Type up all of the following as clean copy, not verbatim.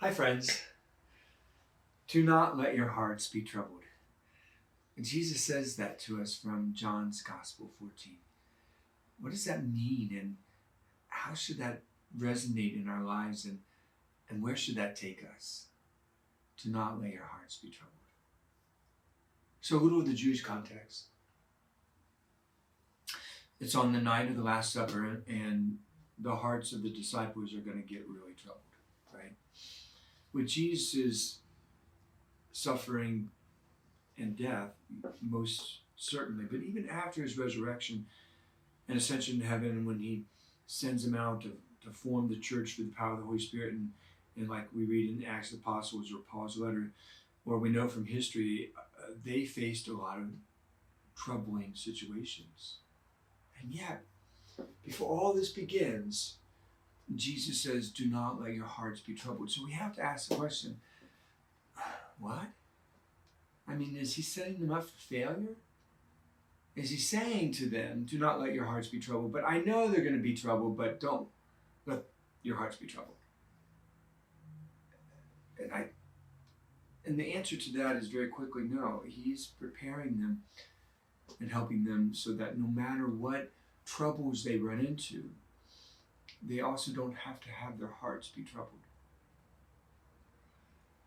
Hi, friends. Do not let your hearts be troubled. And Jesus says that to us from John's Gospel 14. What does that mean, and how should that resonate in our lives, and where should that take us? Do not let your hearts be troubled. So a little of the Jewish context. It's on the night of the Last Supper, and the hearts of the disciples are going to get really troubled, right? With Jesus' suffering and death, most certainly, but even after his resurrection and ascension to heaven, when he sends them out to form the church through the power of the Holy Spirit, and like we read in the Acts of the Apostles or Paul's letter, or we know from history, they faced a lot of troubling situations. And yet, before all this begins, Jesus says, do not let your hearts be troubled. So we have to ask the question, what? I mean, is he setting them up for failure? Is he saying to them, do not let your hearts be troubled, but I know they're going to be troubled, but don't let your hearts be troubled? And the answer to that is very quickly no. He's preparing them and helping them so that no matter what troubles they run into, they also don't have to have their hearts be troubled.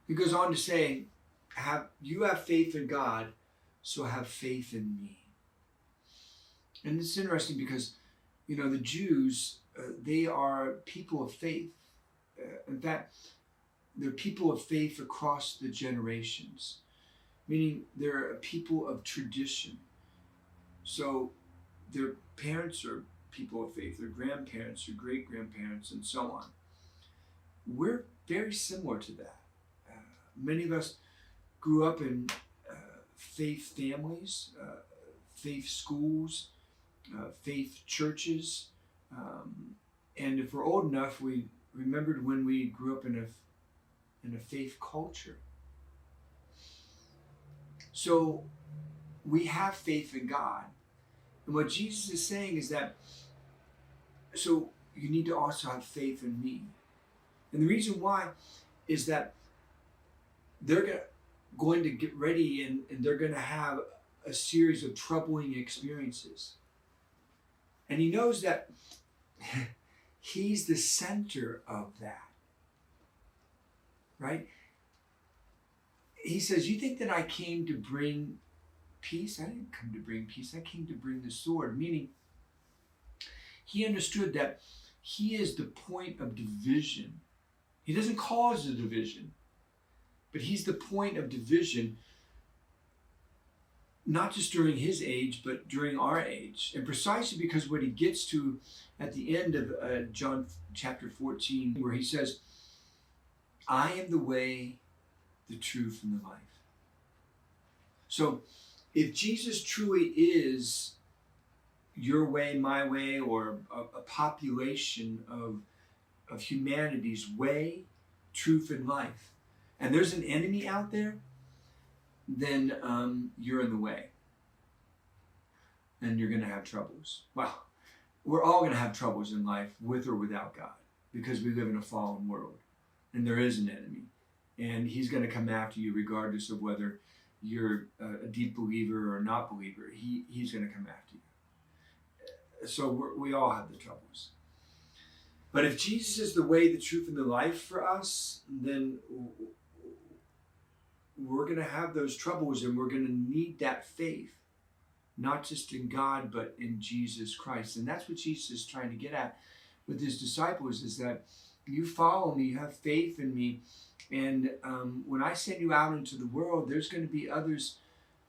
He goes on to say, you have faith in God, so have faith in me. And it's interesting because, the Jews, they are people of faith. In fact, they're people of faith across the generations, meaning they're a people of tradition. So their parents are people of faith, their grandparents, their great-grandparents, and so on. We're very similar to that. Many of us grew up in faith families, faith schools, faith churches, and if we're old enough, we remembered when we grew up in a faith culture. So we have faith in God. And what Jesus is saying is that, so you need to also have faith in me. And the reason why is that they're going to get ready and they're going to have a series of troubling experiences. And he knows that he's the center of that. Right? He says, you think that I came to bring peace? I didn't come to bring peace. I came to bring the sword. Meaning, he understood that he is the point of division. He doesn't cause the division, but he's the point of division, not just during his age, but during our age. And precisely because what he gets to at the end of John chapter 14, where he says, I am the way, the truth, and the life. So if Jesus truly is your way, my way, or a population of humanity's way, truth, and life, and there's an enemy out there, then you're in the way. And you're going to have troubles. Well, we're all going to have troubles in life, with or without God, because we live in a fallen world. And there is an enemy. And he's going to come after you regardless of whether you're a deep believer or not believer. He's going to come after you. So we all have the troubles. But if Jesus is the way, the truth, and the life for us, then we're going to have those troubles, and we're going to need that faith, not just in God, but in Jesus Christ. And that's what Jesus is trying to get at with his disciples, is that you follow me, you have faith in me, and when I send you out into the world, there's going to be others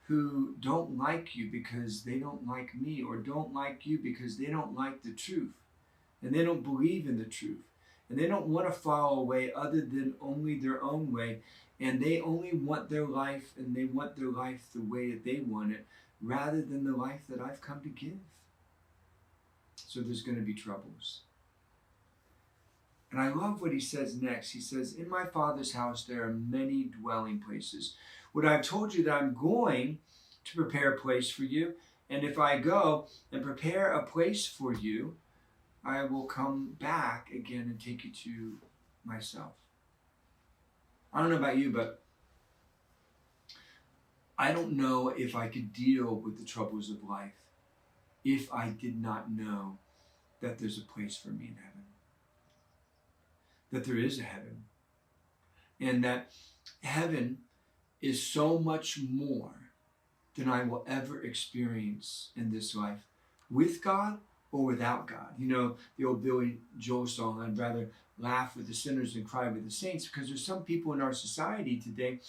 who don't like you because they don't like me, or don't like you because they don't like the truth, and they don't believe in the truth, and they don't want to follow a way other than only their own way, and they only want their life, and they want their life the way that they want it, rather than the life that I've come to give. So there's going to be troubles. And I love what he says next. He says, in my Father's house there are many dwelling places. What I've told you that I'm going to prepare a place for you, and if I go and prepare a place for you, I will come back again and take you to myself. I don't know about you, but I don't know if I could deal with the troubles of life if I did not know that there's a place for me in heaven, that there is a heaven, and that heaven is so much more than I will ever experience in this life, with God or without God. You know, the old Billy Joel song, I'd rather laugh with the sinners than cry with the saints, because there's some people in our society today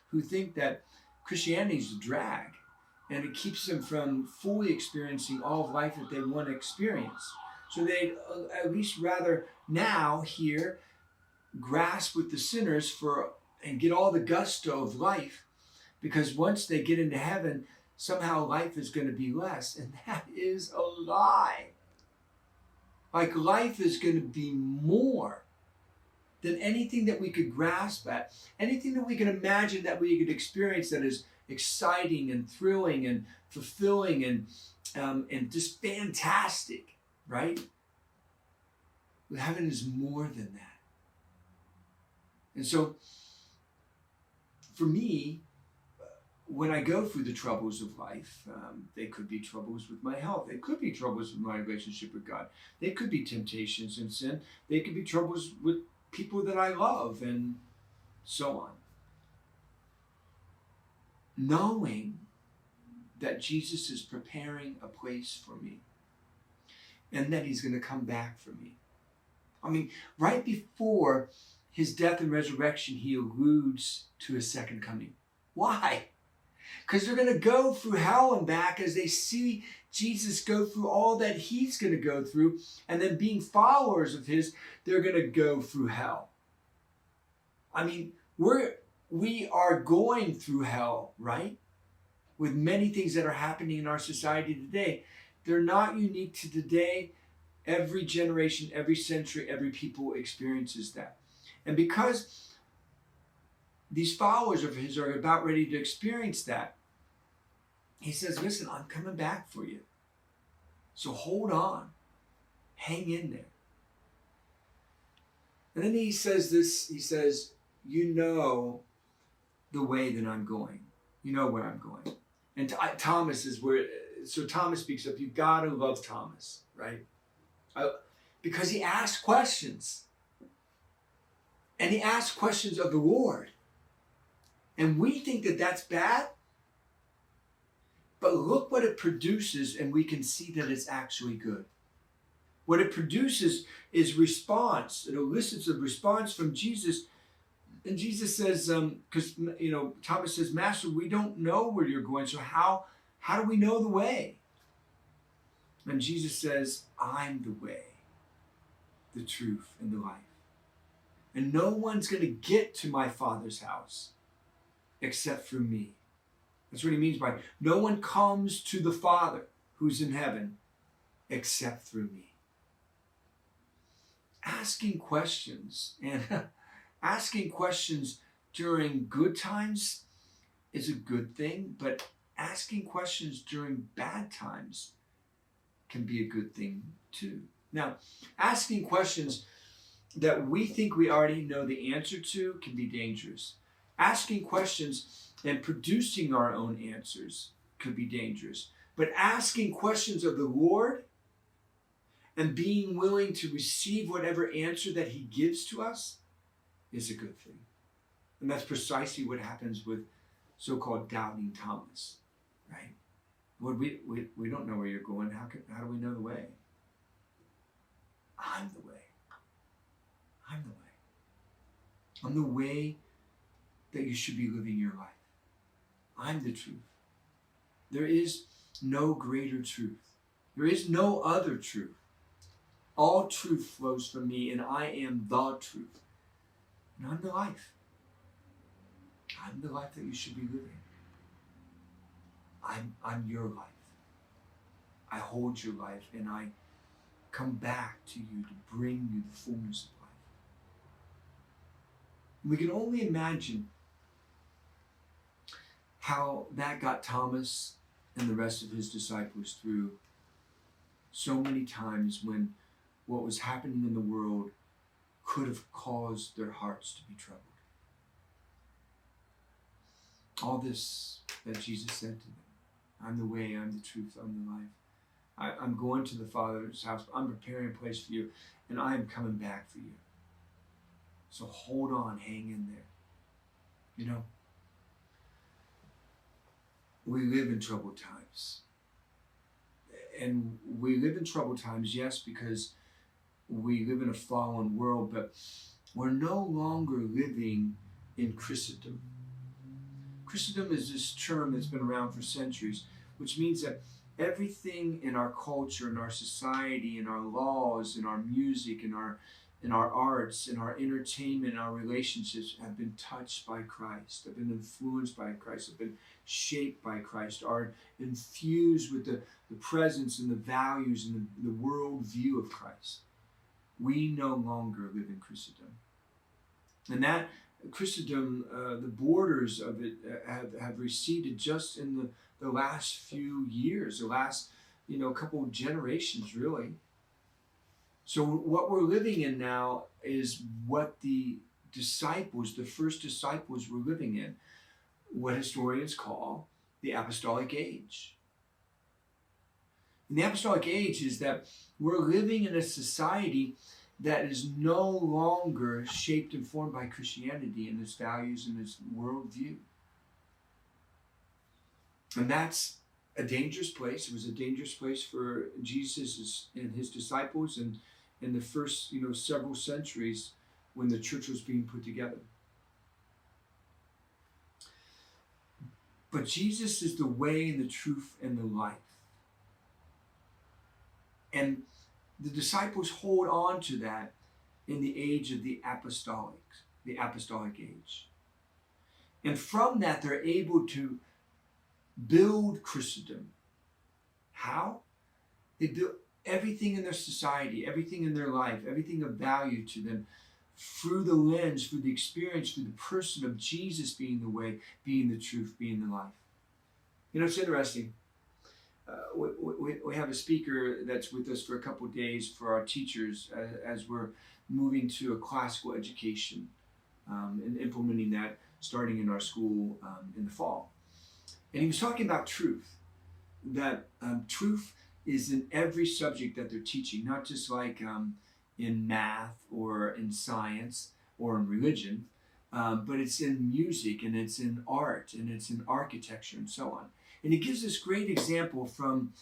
who think that Christianity is a drag, and it keeps them from fully experiencing all of life that they want to experience. So they'd at least rather now here grasp with the sinners and get all the gusto of life, because once they get into heaven, somehow life is going to be less. And that is a lie. Like, life is going to be more than anything that we could grasp at, anything that we can imagine that we could experience that is exciting and thrilling and fulfilling and just fantastic, right? But heaven is more than that. And so, for me, when I go through the troubles of life, they could be troubles with my health. They could be troubles with my relationship with God. They could be temptations and sin. They could be troubles with people that I love, and so on. Knowing that Jesus is preparing a place for me, and that he's going to come back for me. I mean, right before his death and resurrection, he alludes to his second coming. Why? Because they're going to go through hell and back as they see Jesus go through all that he's going to go through. And then, being followers of his, they're going to go through hell. I mean, we are going through hell, right? With many things that are happening in our society today. They're not unique to today. Every generation, every century, every people experiences that. And because these followers of his are about ready to experience that, he says, listen, I'm coming back for you. So hold on. Hang in there. And then he says this, he says, you know the way that I'm going. You know where I'm going. And Thomas is where, so Thomas speaks up. You've got to love Thomas, right? Because he asks questions. And he asks questions of the Lord. And we think that that's bad. But look what it produces, and we can see that it's actually good. What it produces is response. It elicits a response from Jesus. And Jesus says, because Thomas says, Master, we don't know where you're going, so how do we know the way? And Jesus says, I'm the way, the truth, and the life. And no one's going to get to my Father's house except through me. That's what he means by no one comes to the Father who's in heaven except through me. Asking questions, and asking questions during good times is a good thing, but asking questions during bad times can be a good thing too. Now, asking questions that we think we already know the answer to can be dangerous. Asking questions and producing our own answers could be dangerous. But asking questions of the Lord and being willing to receive whatever answer that he gives to us is a good thing. And that's precisely what happens with so-called doubting Thomas, right? Lord, we don't know where you're going. How do we know the way? I'm the way. I'm the way. I'm the way that you should be living your life. I'm the truth. There is no greater truth. There is no other truth. All truth flows from me, and I am the truth. And I'm the life. I'm the life that you should be living. I'm your life. I hold your life, and I come back to you to bring you the fullness of life. We can only imagine how that got Thomas and the rest of his disciples through so many times when what was happening in the world could have caused their hearts to be troubled. All this that Jesus said to them. I'm the way, I'm the truth, I'm the life. I'm going to the Father's house. I'm preparing a place for you, and I am coming back for you. So hold on, hang in there. You know, we live in troubled times. And we live in troubled times, yes, because we live in a fallen world, but we're no longer living in Christendom. Christendom is this term that's been around for centuries, which means that everything in our culture, in our society, in our laws, in our music, in our arts, in our entertainment, in our relationships have been touched by Christ, have been influenced by Christ, have been shaped by Christ, are infused with the presence and the values and the world view of Christ. We no longer live in Christendom. And that Christendom, the borders of it have receded just in the last few years, the last couple of generations, really. So what we're living in now is what the first disciples were living in, what historians call the apostolic age. And the apostolic age is that we're living in a society that is no longer shaped and formed by Christianity and its values and its worldview. And that's a dangerous place. It was a dangerous place for Jesus and his disciples and in the first several centuries when the church was being put together. But Jesus is the way and the truth and the life. And the disciples hold on to that in the age of the apostolic age. And from that, they're able to build Christendom. How? They build everything in their society, everything in their life, everything of value to them through the lens, through the experience, through the person of Jesus being the way, being the truth, being the life. It's interesting. We have a speaker that's with us for a couple of days for our teachers as we're moving to a classical education and implementing that starting in our school in the fall. And he was talking about truth, that truth is in every subject that they're teaching, not just like in math or in science or in religion, but it's in music and it's in art and it's in architecture and so on. And he gives this great example from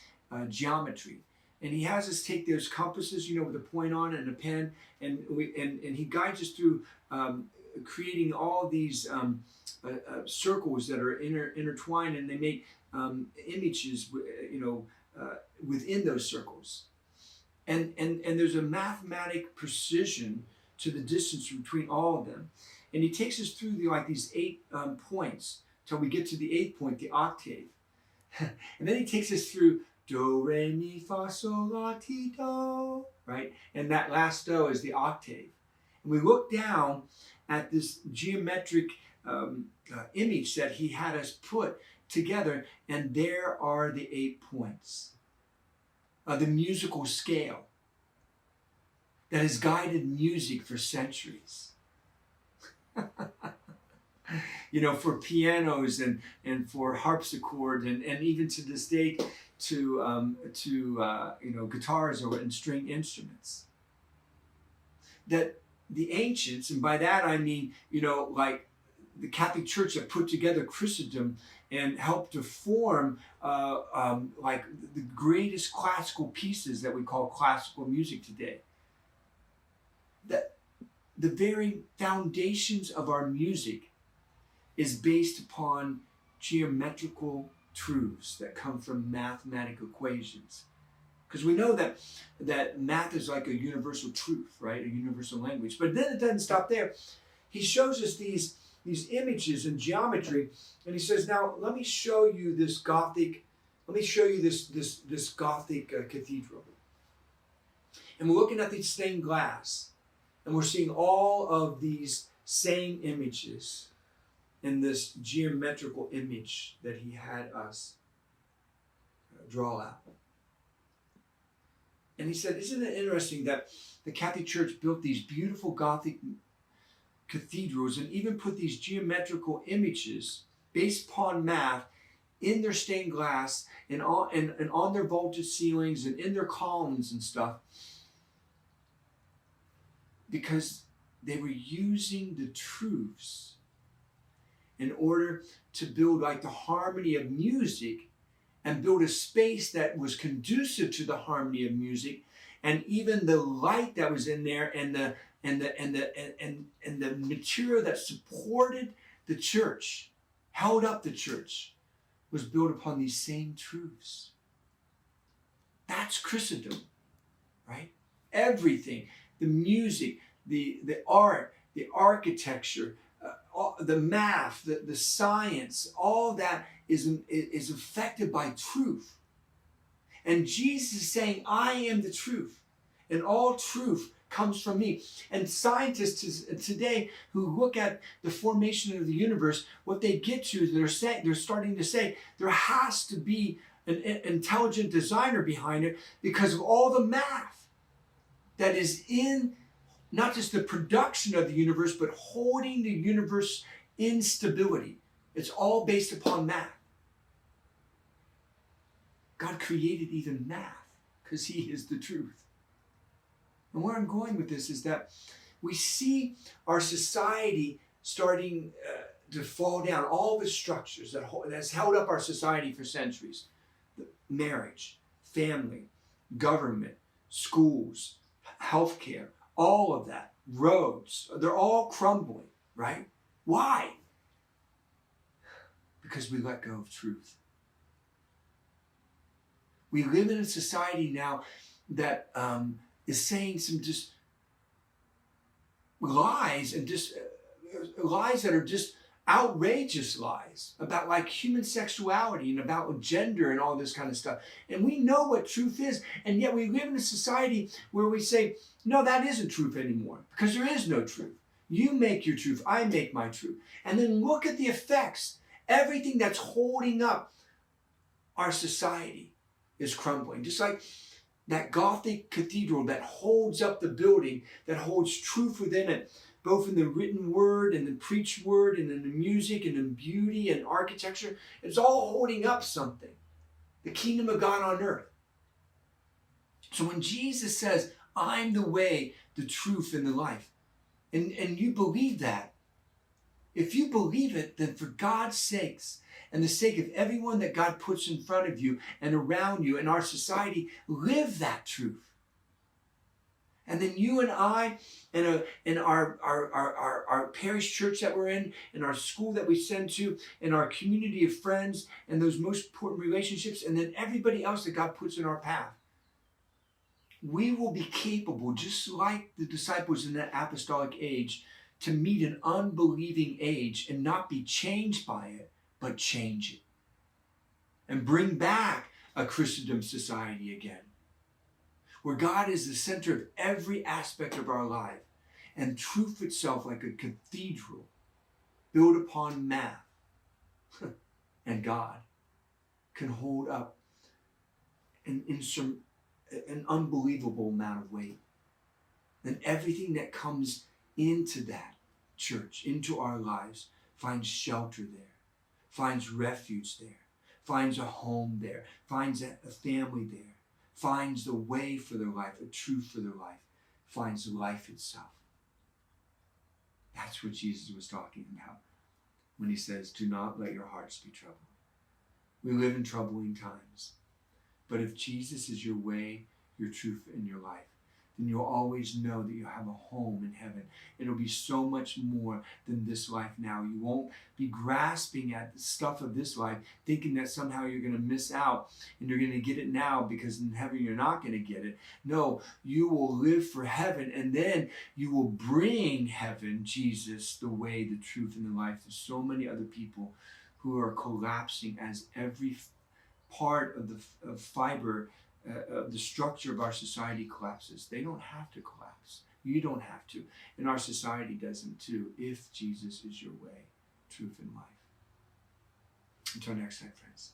geometry. And he has us take those compasses, with a point on it and a pen, and he guides us through creating all these circles that are intertwined, and they make images, within those circles. And there's a mathematic precision to the distance between all of them. And he takes us through these 8 points till we get to the 8th point, the octave. And then he takes us through do, re, mi, fa, sol, la, ti, do, right? And that last do is the octave. And we look down at this geometric image that he had us put together, and there are the 8 points of the musical scale that has guided music for centuries. For pianos and for harpsichord and even to this day to guitars and string instruments. That the ancients, and by that I mean like the Catholic Church that put together Christendom and helped to form like the greatest classical pieces that we call classical music today. That the very foundations of our music is based upon geometrical truths that come from mathematical equations. Because we know that math is like a universal truth, right? A universal language. But then it doesn't stop there. He shows us these images in geometry, and he says, now let me show you this Gothic cathedral. And we're looking at the stained glass, and we're seeing all of these same images in this geometrical image that he had us draw out. And he said, isn't it interesting that the Catholic Church built these beautiful Gothic cathedrals and even put these geometrical images based upon math in their stained glass and on their vaulted ceilings and in their columns and stuff, because they were using the truths in order to build like the harmony of music and build a space that was conducive to the harmony of music, and even the light that was in there and the material that supported the church, held up the church, was built upon these same truths. That's Christendom, right? Everything, the music, the art, the architecture, the math, the science, all that is affected by truth. And Jesus is saying, I am the truth, and all truth comes from me. And scientists today who look at the formation of the universe, what they get to is they're starting to say there has to be an intelligent designer behind it, because of all the math that is in not just the production of the universe, but holding the universe in stability. It's all based upon math. God created even math because he is the truth. And where I'm going with this is that we see our society starting to fall down. All the structures that's held up our society for centuries. Marriage, family, government, schools, healthcare, all of that, roads, they're all crumbling, right? Why? Because we let go of truth. We live in a society now that is saying some just lies, and just lies that are just outrageous lies about like human sexuality and about gender and all this kind of stuff. And we know what truth is, and yet we live in a society where we say, no, that isn't truth anymore, because there is no truth. You make your truth, I make my truth. And then look at the effects. Everything that's holding up our society is crumbling. Just like that Gothic cathedral that holds up the building, that holds truth within it, both in the written word and the preached word and in the music and in beauty and architecture. It's all holding up something. The kingdom of God on earth. So when Jesus says, I'm the way, the truth, and the life, and you believe that, if you believe it, then for God's sakes, and the sake of everyone that God puts in front of you and around you in our society, live that truth. And then you and I, in our parish church that we're in our school that we send to, in our community of friends, and those most important relationships, and then everybody else that God puts in our path, we will be capable, just like the disciples in that apostolic age, to meet an unbelieving age and not be changed by it, but change it. And bring back a Christendom society again, where God is the center of every aspect of our life, and truth itself, like a cathedral built upon math and God, can hold up an unbelievable amount of weight. And everything that comes into that church, into our lives, finds shelter there, finds refuge there, finds a home there, finds a family there, finds the way for their life, a truth for their life, finds life itself. That's what Jesus was talking about when he says, do not let your hearts be troubled. We live in troubling times. But if Jesus is your way, your truth, and your life, then you'll always know that you have a home in heaven. It'll be so much more than this life now. You won't be grasping at the stuff of this life, thinking that somehow you're going to miss out and you're going to get it now, because in heaven you're not going to get it. No, you will live for heaven, and then you will bring heaven, Jesus, the way, the truth, and the life, to so many other people who are collapsing as every part of the fiber of the structure of our society collapses. They don't have to collapse. You don't have to. And our society doesn't too, if Jesus is your way, truth, and life. Until next time, friends.